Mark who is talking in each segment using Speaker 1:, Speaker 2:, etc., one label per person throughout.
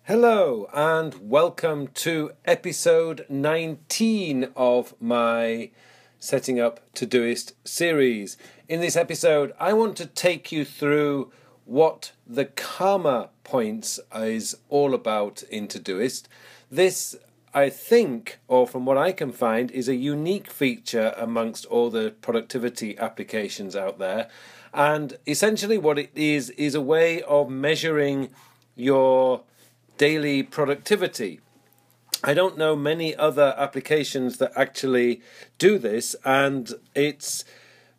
Speaker 1: Hello and welcome to episode 19 of my Setting Up Todoist series. In this episode, I want to take you through what the karma points is all about in Todoist. This, I think, or from what I can find, is a unique feature amongst all the productivity applications out there. And essentially what it is a way of measuring your daily productivity. I don't know many other applications that actually do this, and it's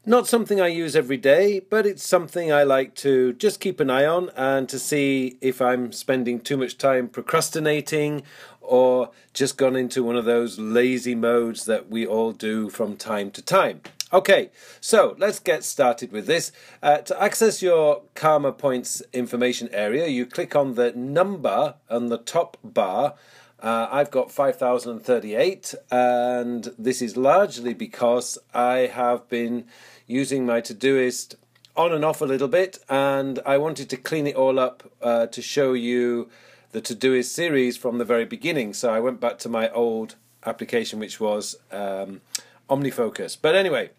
Speaker 1: not something I use every day, but it's something I like to just keep an eye on and to see if I'm spending too much time procrastinating or just gone into one of those lazy modes that we all do from time to time. Okay, so let's get started with this. To access your Karma Points information area, you click on the number on the top bar. I've got 5,038, and this is largely because I have been using my Todoist on and off a little bit, and I wanted to clean it all up to show you the Todoist series from the very beginning. So I went back to my old application, which was OmniFocus. But anyway,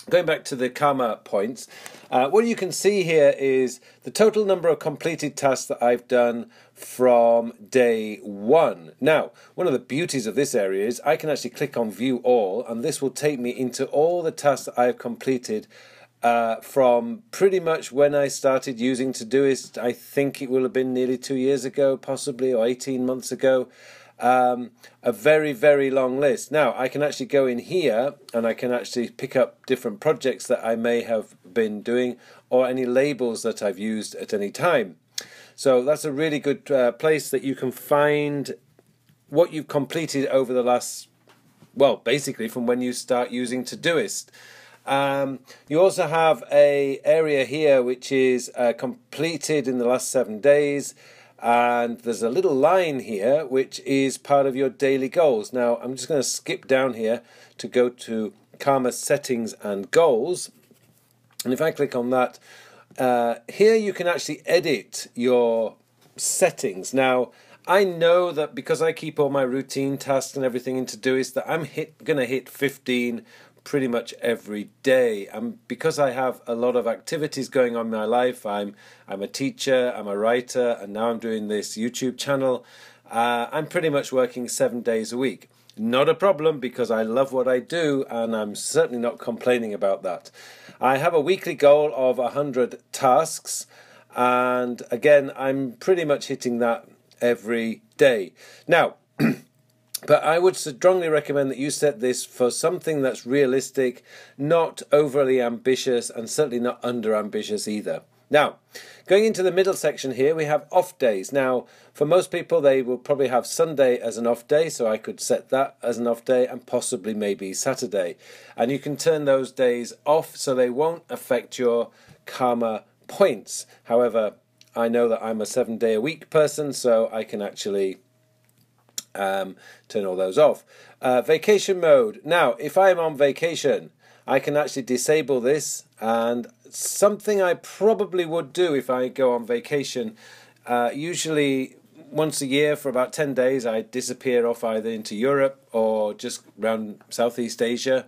Speaker 1: going back to the karma points, what you can see here is the total number of completed tasks that I've done from day one. Now, one of the beauties of this area is I can actually click on View All, and this will take me into all the tasks that I've completed from pretty much when I started using Todoist. I think it will have been nearly 2 years ago, possibly, or 18 months ago. A very, very long list. Now, I can actually go in here and I can actually pick up different projects that I may have been doing or any labels that I've used at any time. So that's a really good place that you can find what you've completed over the last, well, basically from when you start using Todoist. You also have an area here which is completed in the last 7 days. And there's a little line here which is part of your daily goals. Now I'm just going to skip down here to go to Karma Settings and Goals, and if I click on that, here you can actually edit your settings. Now I know that because I keep all my routine tasks and everything in Todoist that I'm going to hit 15 pretty much every day, and because I have a lot of activities going on in my life, I'm a teacher, I'm a writer, and now I'm doing this YouTube channel. I'm pretty much working 7 days a week. Not a problem, because I love what I do, and I'm certainly not complaining about that. I have a weekly goal of 100 tasks, and again, I'm pretty much hitting that every day. Now, but I would strongly recommend that you set this for something that's realistic, not overly ambitious, and certainly not under ambitious either. Now, going into the middle section here, we have off days. Now, for most people, they will probably have Sunday as an off day, so I could set that as an off day, and possibly maybe Saturday. And you can turn those days off so they won't affect your karma points. However, I know that I'm a 7-day-a-week person, so I can actually turn all those off. Vacation mode. Now, if I'm on vacation, I can actually disable this, and something I probably would do if I go on vacation, usually once a year for about 10 days, I disappear off either into Europe or just around Southeast Asia.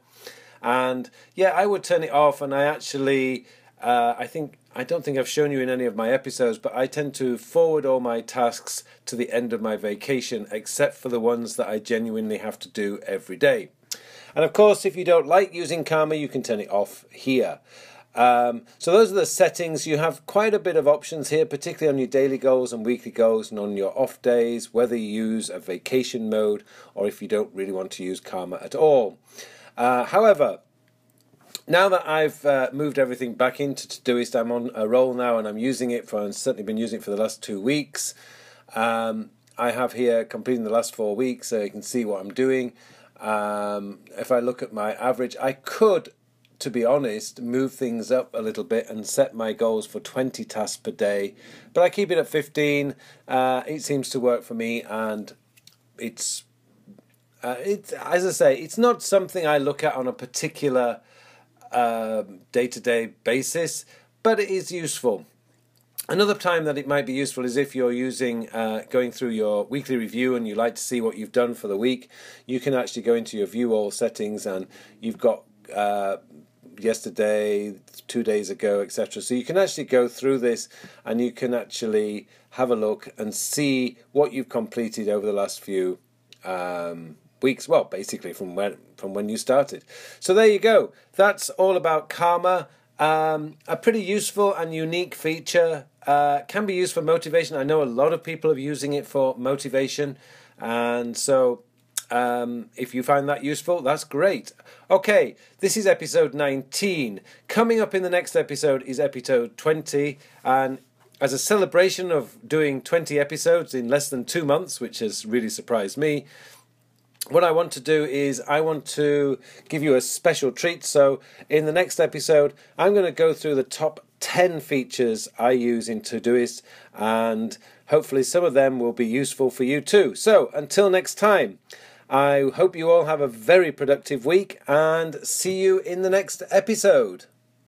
Speaker 1: And yeah, I would turn it off, and I actually, I don't think I've shown you in any of my episodes, but I tend to forward all my tasks to the end of my vacation, except for the ones that I genuinely have to do every day. And of course, if you don't like using Karma, you can turn it off here. So those are the settings. You have quite a bit of options here, particularly on your daily goals and weekly goals and on your off days, whether you use a vacation mode or if you don't really want to use Karma at all. However, now that I've moved everything back into Todoist, I'm on a roll now, and I'm using it I've certainly been using it for the last 2 weeks. I have here completing the last 4 weeks, so you can see what I'm doing. If I look at my average, I could, to be honest, move things up a little bit and set my goals for 20 tasks per day, but I keep it at 15. It seems to work for me, and it's as I say, it's not something I look at on a particular day-to-day basis, but it is useful. Another time that it might be useful is if you're going through your weekly review and you like to see what you've done for the week. You can actually go into your view all settings and you've got yesterday, 2 days ago, etc. So you can actually go through this and you can actually have a look and see what you've completed over the last few weeks. Well, basically from when you started. So there you go. That's all about Karma. A pretty useful and unique feature. Can be used for motivation. I know a lot of people are using it for motivation, and so if you find that useful, that's great. Okay, this is episode 19. Coming up in the next episode is episode 20, and as a celebration of doing 20 episodes in less than 2 months, which has really surprised me, what I want to do is I want to give you a special treat. So in the next episode, I'm going to go through the top 10 features I use in Todoist, and hopefully some of them will be useful for you too. So until next time, I hope you all have a very productive week and see you in the next episode.